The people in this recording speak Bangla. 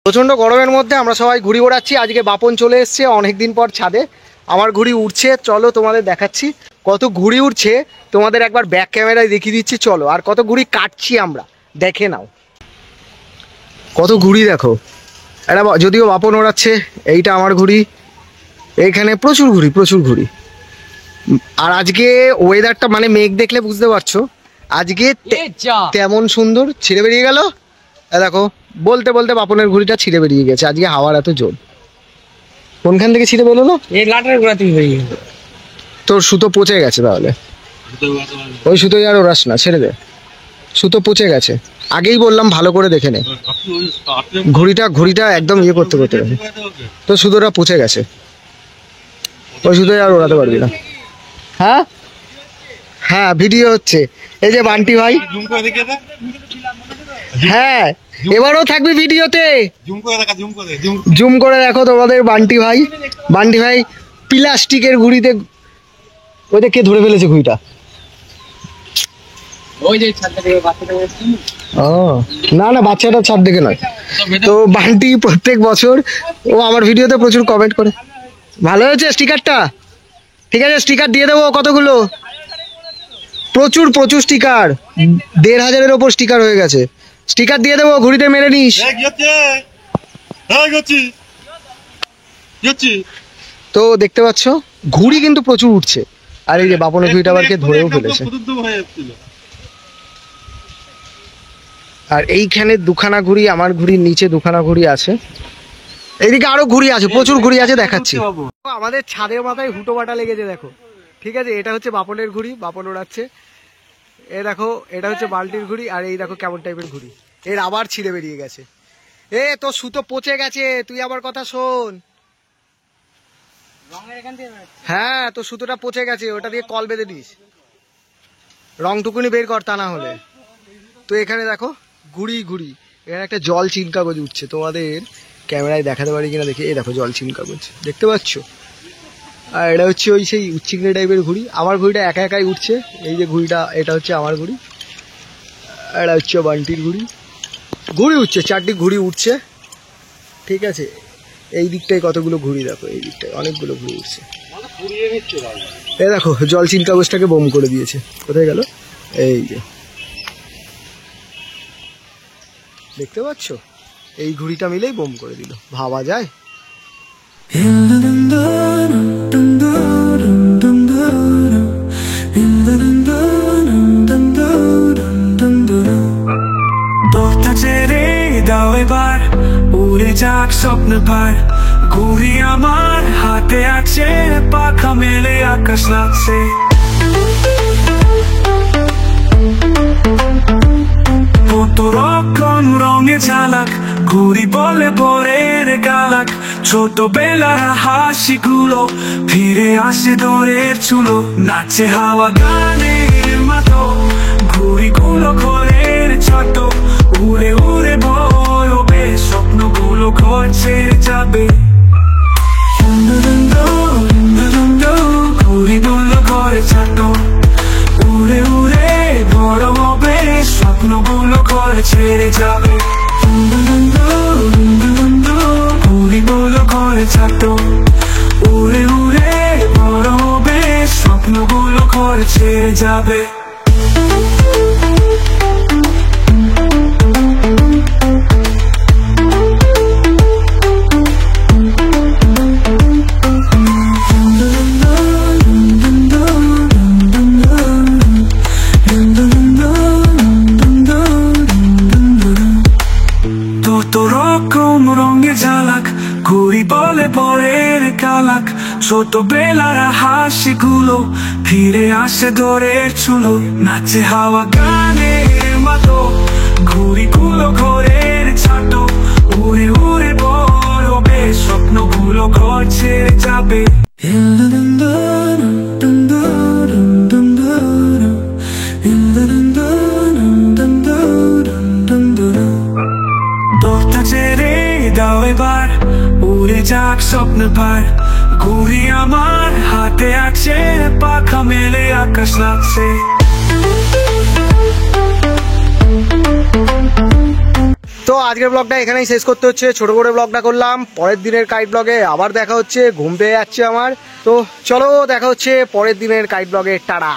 প্রচন্ড গরমের মধ্যে আমরা সবাই ঘুড়ি ওড়াচ্ছি। আজকে বাপন চলে এসছে অনেকদিন পর ছাদে। আমার ঘুড়ি উঠছে, চলো তোমাদের দেখাচ্ছি কত ঘুড়ি উঠছে। তোমাদের একবার ব্যাক ক্যামেরায় দেখিয়ে দিচ্ছি, চলো। আর কত ঘুড়ি কাটছি আমরা, দেখে নাও কত ঘুড়ি দেখো। এটা যদিও বাপন ওড়াচ্ছে, এইটা আমার ঘুড়ি। এইখানে প্রচুর ঘুড়ি, প্রচুর ঘুড়ি। আর আজকে ওয়েদারটা মানে মেঘ দেখলে বুঝতে পারছো আজকে তেমন সুন্দর। ছিঁড়ে বেরিয়ে গেল দেখো, বলতে বলতে বাপনের ঘুড়িটা ছিঁড়ে বেরিয়ে গেছে। আজকে হাওয়ার এত জোর। কোনখান থেকে ছিঁড়ে বেরোলো? এই লাটার গোড়া থেকে বেরিয়ে গেল। তোর সুতো পচে গেছে তাহলে, ওই সুতোই আর ওড়াস না, ছেড়ে দে। সুতো পচে গেছে, আগেই বললাম ভালো করে দেখে নে। ঘুড়িটা একদম ইয়ে করতে করতে তো সুতোটা পচে গেছে, ওই সুতোই আর ওড়াতে পারবি না। হ্যাঁ হ্যাঁ ভিডিও হচ্ছে, এই যে বান্টি ভাই। হ্যাঁ এবারও থাকবি ভিডিওতে, জুম করে দেখো তোমাদের বান্টি ভাই। বান্টি ভাই প্লাস্টিকের ঘুড়িতে, ওইটা কে ধরে ফেলেছে ঘুড়িটা? ও না না, বাচ্চাটা ছাদ দেখে নয় তো। বান্টি প্রত্যেক বছর ও আমার ভিডিওতে প্রচুর কমেন্ট করে। ভালো হয়েছে স্টিকারটা? ঠিক আছে, স্টিকার দিয়ে দেবো। কতগুলো? প্রচুর প্রচুর স্টিকার, ১৫০০-এর ওপর স্টিকার হয়ে গেছে। স্টিকার দিয়ে দেবো, ঘুড়িতে মেরে নিস। তো দেখতে পাচ্ছ ঘুড়ি কিন্তু প্রচুর উঠছে। আর এই যে বাপনের ঘুড়িটা আবারকে ধরেও ফেলেছে। আর এইখানে দুখানা ঘুড়ি, আমার ঘুড়ির নিচে দুখানা ঘুড়ি আছে। এইদিকে আরো ঘুড়ি আছে, প্রচুর ঘুড়ি আছে, দেখাচ্ছি। আমাদের ছাদের মাথায় হুটো বাটা লেগেছে দেখো। ঠিক আছে, এটা হচ্ছে বাপনের ঘুড়ি, বাপন ওড়াচ্ছে। এ দেখো, এটা হচ্ছে বালতির ঘুড়ি। আর এই দেখো কেমন টাইপের ঘুড়ি, এর আবার ছিঁড়ে বেরিয়ে গেছে। এ তোর সুতো পচে গেছে, তুই আবার কথা শোন। হ্যাঁ তোর সুতোটা পচে গেছে, ওটা দিয়ে কল বেঁধে দিস, রংটুকুনি বের কর, তা না হলে। তো এখানে দেখো ঘুড়ি ঘুড়ি, এখানে একটা জল চিন কাগজ উঠছে। তোমাদের ক্যামেরায় দেখাতে পারি কিনা দেখে, এই দেখো জল চিন কাগজ দেখতে পাচ্ছ। আর এটা হচ্ছে ওই সেই উচ্চিংড়ে টাইপের ঘুড়ি। আমার ঘুড়িটা একা একাই উঠছে। এই যে ঘুড়িটা, এটা হচ্ছে আমার ঘুড়ি। এটা হচ্ছে বান্টির ঘুড়ি। ঘুড়ি উঠছে, 4টি ঘুড়ি উঠছে। ঠিক আছে, এই দিকটায় কতগুলো ঘুড়ি দেখো, এই দিকটায় অনেকগুলো ঘুড়ি উঠছে। এই দেখো জল চিন কাগজটাকে বোম করে দিয়েছে। কোথায় গেল? এই যে দেখতে পাচ্ছ, এই ঘুড়িটা মিলেই বোম করে দিল। ভাবা যায়? উড়ে যাক স্বপ্ন পার, ঘুড়ি আমার হাতে আছে, পাখা মেলে আকাশ লাগছে। কত রকম রঙে ঝালাক, ঘুড়ি বলে ভোরের গালাক। ছোটবেলার হাসিগুলো ফিরে আসে দৌড়ের চুলো, নাচে হাওয়া গানের মতো, ঘুড়িগুলো ঘোরের ছোট। উড়ে উড়ে বলবে স্বপ্নগুলো ঘর ছেড়ে যাবে। ঘুড়িগুলো ঘরে ছোট, উড়ে উড়ে বড় হবে, স্বপ্নগুলো ঘরে ছেড়ে যাবে। ঘুড়িগুলো ঘরে ছোট, উড়ে উড়ে বড় হবে, স্বপ্নগুলো ঘরে ছেড়ে যাবে। ঘুড়ি বলে পরের কালাক, ছোটবেলার হাসিগুলো ফিরে আসে দৌড়ের চুলো, নাচে হাওয়া গানের মতো, ঘুড়িগুলো ঘোরের ছোট। উড়ে উড়ে বড় হবে, স্বপ্নগুলো ঘর ছেড়ে যাবে। দোলটা ছেড়ে দাও এবার, উড়ে যাক স্বপ্ন পার, ঘুড়ি আমার হাতে আছে, পাখা মেলে আকাশ লাগছে। তো আজকের ব্লগটা এখানেই শেষ করতে হচ্ছে, ছোট করে ব্লগটা করলাম। পরের দিনের কাইট ব্লগে আবার দেখা হচ্ছে, ঘুম পেয়ে যাচ্ছে আমার। তো চলো দেখা হচ্ছে পরের দিনের কাইট ব্লগে, টাটা।